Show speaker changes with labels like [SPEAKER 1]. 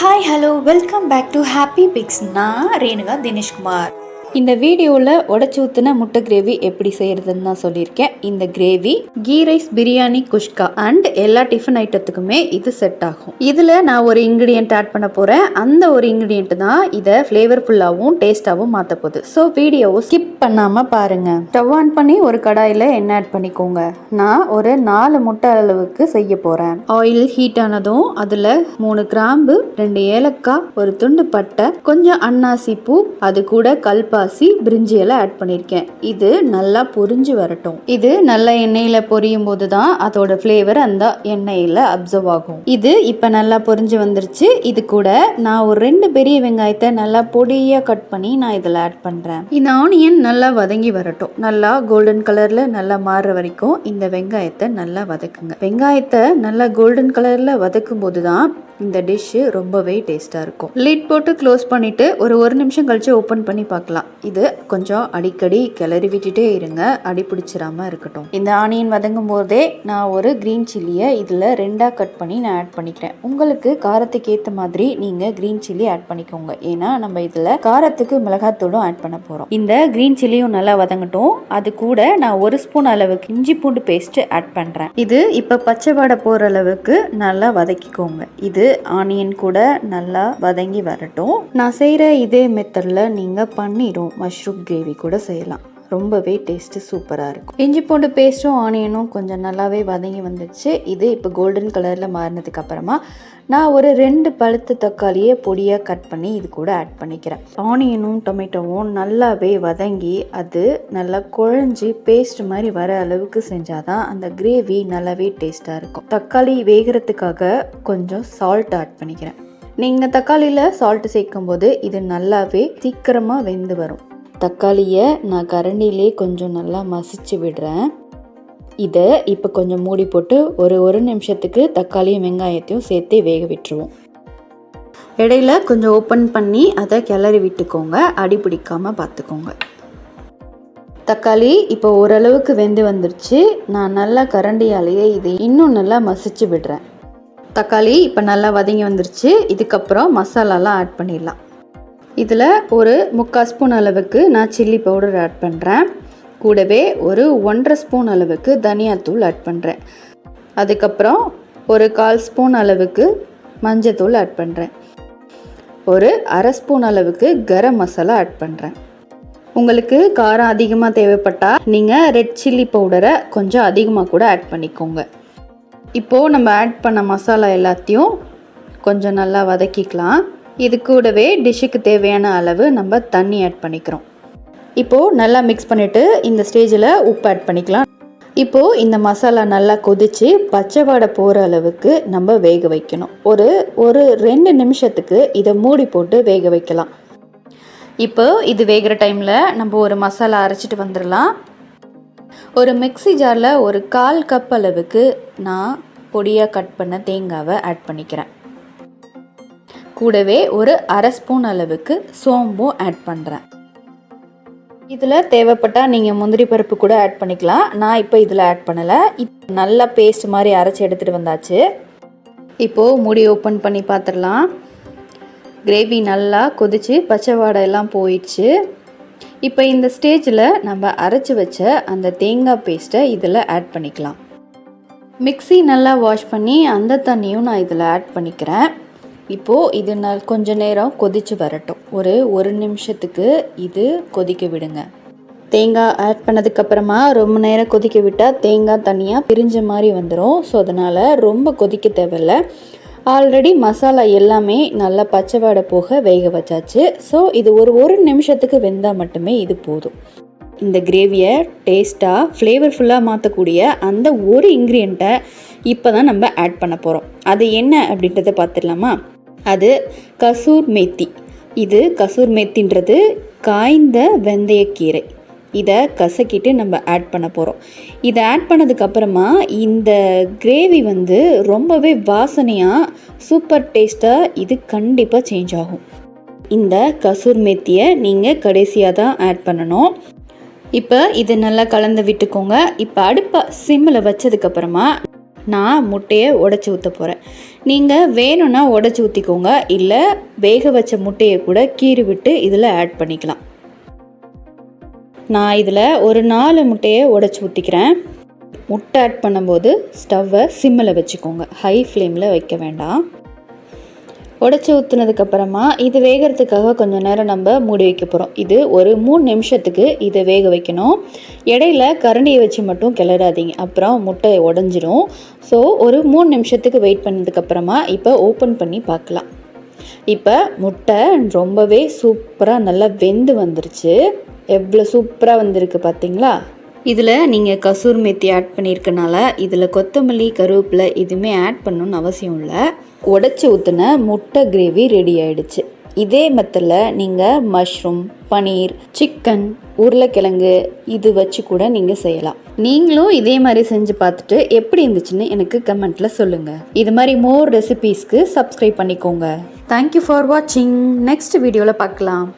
[SPEAKER 1] Hi hello welcome back to happy pics. நான் ரேணுகா தினேஷ்குமார். இந்த வீடியோவில் உடச்சி ஊற்றின முட்டை கிரேவி எப்படி செய்கிறதுன்னு தான் சொல்லியிருக்கேன். இந்த gravy ghee rice, biryani, kushka and எல்லா டிஃபன் ஐட்டத்துக்குமே இது செட் ஆகும். இதில் நான் ஒரு இன்க்ரீடியன்ட் ஆட் பண்ண போகிறேன். அந்த ஒரு இன்க்ரீடியன்ட் தான் இதை ஃப்ளேவர்ஃபுல்லாகவும் டேஸ்ட்டாகவும் மாற்ற போகுது. ஸோ வீடியோவை ஸ்கிப் பண்ணாமல் பாருங்கள். ஸ்டவ் ஆன் பண்ணி ஒரு கடாயில் எண்ணெய் ஆட் பண்ணிக்கோங்க. நான் ஒரு 4 முட்டை அளவுக்கு செய்ய போகிறேன். ஆயில் ஹீட் ஆனதும் அதில் 3 கிராம்பு, 2 ஏலக்காய், ஒரு துண்டு பட்டை, கொஞ்சம் அன்னாசி பூ, அது கூட கல்பாசி, பிரிஞ்சி எல்லாம் ஆட் பண்ணியிருக்கேன். இது நல்லா பொரிஞ்சு வரட்டும். இது நல்ல எண்ணெயில் பொரியும் போது தான் அதோட ஃப்ளேவர் அந்த எண்ணெயில் அப்சர்வ் ஆகும். இது இப்போ நல்லா பொரிஞ்சு வந்துருச்சு. இது கூட நான் ஒரு 2 பெரிய வெங்காயத்தை நல்லா பொடியாக கட் பண்ணி நான் இதில் ஆட் பண்ணுறேன். இந்த ஆனியன் நல்லா வதங்கி வரட்டும். நல்லா கோல்டன் கலரில் நல்லா மாறுற வரைக்கும் இந்த வெங்காயத்தை நல்லா வதக்குங்க. வெங்காயத்தை நல்லா கோல்டன் கலரில் வதக்கும் போது தான் இந்த டிஷ்ஷு ரொம்பவே டேஸ்ட்டாக இருக்கும். லிட் போட்டு க்ளோஸ் பண்ணிவிட்டு ஒரு நிமிஷம் கழித்து ஓப்பன் பண்ணி பார்க்கலாம். இது கொஞ்சம் அடிக்கடி கிளறி விட்டுட்டே இருங்க, அடி பிடிச்சிடாமல் இருக்கட்டும். இந்த ஆனியன் வதங்கும் போதே நான் ஒரு க்ரீன் சில்லியை இதில் 2ஆக கட் பண்ணி நான் ஆட் பண்ணிக்கிறேன். உங்களுக்கு காரத்துக்கு ஏற்ற மாதிரி நீங்கள் க்ரீன் சில்லி ஆட் பண்ணிக்கோங்க. ஏன்னா நம்ம இதில் காரத்துக்கு மிளகாத்தூளும் ஆட் பண்ண போகிறோம். இந்த க்ரீன் சில்லியும் நல்லா வதங்கட்டும். அது கூட நான் 1 ஸ்பூன் அளவுக்கு இஞ்சி பூண்டு பேஸ்ட்டு ஆட் பண்ணுறேன். இது இப்போ பச்சை வாடை போகிற அளவுக்கு நல்லா வதக்கிக்கோங்க. இது ஆனியன் கூட நல்லா வதங்கி வரட்டும். நான் செய்கிற இதே மெத்தடில் நீங்கள் பன்னீரும் மஷ்ரூம் கிரேவி கூட செய்யலாம். ரொம்பவே டேஸ்ட்டு சூப்பராக இருக்கும். இஞ்சி பூண்டு பேஸ்ட்டும் ஆனியனும் கொஞ்சம் நல்லாவே வதங்கி வந்துடுச்சு. இது இப்போ கோல்டன் கலரில் மாறினதுக்கு அப்புறமா நான் ஒரு 2 பழுத்த தக்காளியை பொடியாக கட் பண்ணி இது கூட ஆட் பண்ணிக்கிறேன். ஆனியனும் டொமேட்டோவும் நல்லாவே வதங்கி அது நல்லா குழஞ்சி பேஸ்ட் மாதிரி வர அளவுக்கு செஞ்சாதான் அந்த கிரேவி நல்லாவே டேஸ்ட்டாக இருக்கும். தக்காளி வேகிறதுக்காக கொஞ்சம் சால்ட் ஆட் பண்ணிக்கிறேன். நீங்கள் தக்காளியில் சால்ட் சேர்க்கும் போது இது நல்லாவே சீக்கிரமாக வெந்து வரும். தக்காளியை நான் கரண்டிலே கொஞ்சம் நல்லா மசிச்சு விடுறேன். இதை இப்போ கொஞ்சம் மூடி போட்டு ஒரு நிமிஷத்துக்கு தக்காளியும் வெங்காயத்தையும் சேர்த்து வேக விட்டுருவோம். இடையில கொஞ்சம் ஓப்பன் பண்ணி அதை கிளறி விட்டுக்கோங்க, அடி பிடிக்காமல் பார்த்துக்கோங்க. தக்காளி இப்போ ஓரளவுக்கு வெந்து வந்துருச்சு. நான் நல்லா கரண்டியாலேயே இதை இன்னும் நல்லா மசிச்சு விடுறேன். தக்காளி இப்போ நல்லா வதங்கி வந்துருச்சு. இதுக்கப்புறம் மசாலாலாம் ஆட் பண்ணிடலாம். இதில் ஒரு 3/4 ஸ்பூன் அளவுக்கு நான் சில்லி பவுடர் ஆட் பண்ணுறேன். கூடவே ஒரு 1.5 ஸ்பூன் அளவுக்கு தனியாத்தூள் ஆட் பண்ணுறேன். அதுக்கப்புறம் ஒரு 1/4 ஸ்பூன் அளவுக்கு மஞ்சத்தூள் ஆட் பண்ணுறேன். ஒரு 1/2 ஸ்பூன் அளவுக்கு கரம் மசாலா ஆட் பண்ணுறேன். உங்களுக்கு காரம் அதிகமாக தேவைப்பட்டால் நீங்கள் ரெட் சில்லி பவுடரை கொஞ்சம் அதிகமாக கூட ஆட் பண்ணிக்கோங்க. இப்போது நம்ம ஆட் பண்ண மசாலா எல்லாத்தையும் கொஞ்சம் நல்லா வதக்கிக்கலாம். இது கூடவே டிஷ்ஷுக்கு தேவையான அளவு நம்ம தண்ணி ஆட் பண்ணிக்கிறோம். இப்போது நல்லா மிக்ஸ் பண்ணிவிட்டு இந்த ஸ்டேஜில் உப்பு ஆட் பண்ணிக்கலாம். இப்போது இந்த மசாலா நல்லா கொதித்து பச்சை வாடை போகிற அளவுக்கு நம்ம வேக வைக்கணும். ஒரு 2 நிமிஷத்துக்கு இதை மூடி போட்டு வேக வைக்கலாம். இப்போ இது வேகிற டைமில் நம்ம ஒரு மசாலா அரைச்சிட்டு வந்துடலாம். ஒரு மிக்ஸி ஜாரில் ஒரு 1/4 கப் அளவுக்கு நான் பொடியாக கட் பண்ண தேங்காவை ஆட் பண்ணிக்கிறேன். கூடவே ஒரு 1/2 ஸ்பூன் அளவுக்கு சோம்பும் ஆட் பண்ணுறேன். இதில் தேவைப்பட்டால் நீங்கள் முந்திரி பருப்பு கூட ஆட் பண்ணிக்கலாம். நான் இப்போ இதில் ஆட் பண்ணலை. இப்போ நல்லா பேஸ்ட் மாதிரி அரைச்சி எடுத்துகிட்டு வந்தாச்சு. இப்போது மூடி ஓப்பன் பண்ணி பார்த்துடலாம். கிரேவி நல்லா கொதித்து பச்சை வாடை எல்லாம் போயிடுச்சு. இப்போ இந்த ஸ்டேஜில் நம்ம அரைச்சி வச்ச அந்த தேங்காய் பேஸ்ட்டை இதில் ஆட் பண்ணிக்கலாம். மிக்ஸி நல்லா வாஷ் பண்ணி அந்த தண்ணியும் நான் இதில் ஆட் பண்ணிக்கிறேன். இப்போது இது கொஞ்ச நேரம் கொதித்து வரட்டும். ஒரு நிமிஷத்துக்கு இது கொதிக்க விடுங்க. தேங்காய் ஆட் பண்ணதுக்கப்புறமா ரொம்ப நேரம் கொதிக்க விட்டால் தேங்காய் தனியாக பிரிஞ்ச மாதிரி வந்துடும். ஸோ அதனால் ரொம்ப கொதிக்க தேவையில்லை. ஆல்ரெடி மசாலா எல்லாமே நல்லா பச்சை வாடை போக வேக வச்சாச்சு. ஸோ இது ஒரு நிமிஷத்துக்கு வெந்தால் மட்டுமே இது போதும். இந்த கிரேவியை டேஸ்ட்டாக ஃப்ளேவர்ஃபுல்லாக மாற்றக்கூடிய அந்த ஒரு இன்க்ரீடியண்ட்டை இப்போ தான் நம்ம ஆட் பண்ண போகிறோம். அது என்ன அப்படின்றத பார்த்துடலாமா? அது கசூர் மேத்தி. இது கசூர் மேத்தின்றது காய்ந்த வெந்தயக்கீரை. இதை கசக்கிட்டு நம்ம ஆட் பண்ண போகிறோம். இதை ஆட் பண்ணதுக்கப்புறமா இந்த கிரேவி ரொம்பவே வாசனையாக சூப்பர் டேஸ்ட்டாக இது கண்டிப்பாக சேஞ்ச் ஆகும். இந்த கசூர் மேத்தியை நீங்கள் கடைசியாக தான் ஆட் பண்ணணும். இப்போ இது நல்லா கலந்து விட்டுக்கோங்க. இப்போ அடுப்பை சிம்மில் வச்சதுக்கப்புறமா நான் முட்டையை உடச்சி ஊற்ற போகிறேன். நீங்கள் வேணும்னா உடச்சி ஊற்றிக்கோங்க, இல்லை வேக வச்ச முட்டையை கூட கீறி விட்டு இதில் ஆட் பண்ணிக்கலாம். நான் இதில் ஒரு 4 முட்டையை உடச்சி ஊற்றிக்கிறேன். முட்டை ஆட் பண்ணும்போது ஸ்டவ்வை சிம்மில் வச்சுக்கோங்க, ஹை ஃப்ளேமில் வைக்க வேண்டாம். உடச்சி ஊற்றுனதுக்கப்புறமா இது வேகிறதுக்காக கொஞ்சம் நேரம் நம்ம மூடி வைக்க போகிறோம். இது ஒரு 3 நிமிஷத்துக்கு இதை வேக வைக்கணும். இடையில கரண்டியை வச்சு மட்டும் கிளறாதீங்க, அப்புறம் முட்டை உடஞ்சிரும். ஸோ ஒரு 3 நிமிஷத்துக்கு வெயிட் பண்ணதுக்கப்புறமா இப்போ ஓப்பன் பண்ணி பார்க்கலாம். இப்போ முட்டை ரொம்பவே சூப்பராக நல்லா வெந்து வந்துருச்சு. எவ்வளோ சூப்பராக வந்திருக்கு பார்த்தீங்களா? இதில் நீங்கள் கசூர் மேத்தி ஆட் பண்ணியிருக்கனால இதில் கொத்தமல்லி கருவேப்பிலை எதுவுமே ஆட் பண்ணணுன்னு அவசியம் இல்லை. உடச்சி ஊற்றின முட்டை கிரேவி ரெடி ஆகிடுச்சு. இதே மெத்தடில் நீங்கள் மஷ்ரூம், பனீர், சிக்கன், உருளைக்கிழங்கு இது வச்சு கூட நீங்கள் செய்யலாம். நீங்களும் இதே மாதிரி செஞ்சு பார்த்துட்டு எப்படி இருந்துச்சுன்னு எனக்கு கமெண்ட்டில் சொல்லுங்கள். இது மாதிரி மோர் ரெசிபீஸ்க்கு சப்ஸ்கிரைப் பண்ணிக்கோங்க. தேங்க்யூ ஃபார் வாட்சிங். நெக்ஸ்ட் வீடியோவில் பார்க்கலாம்.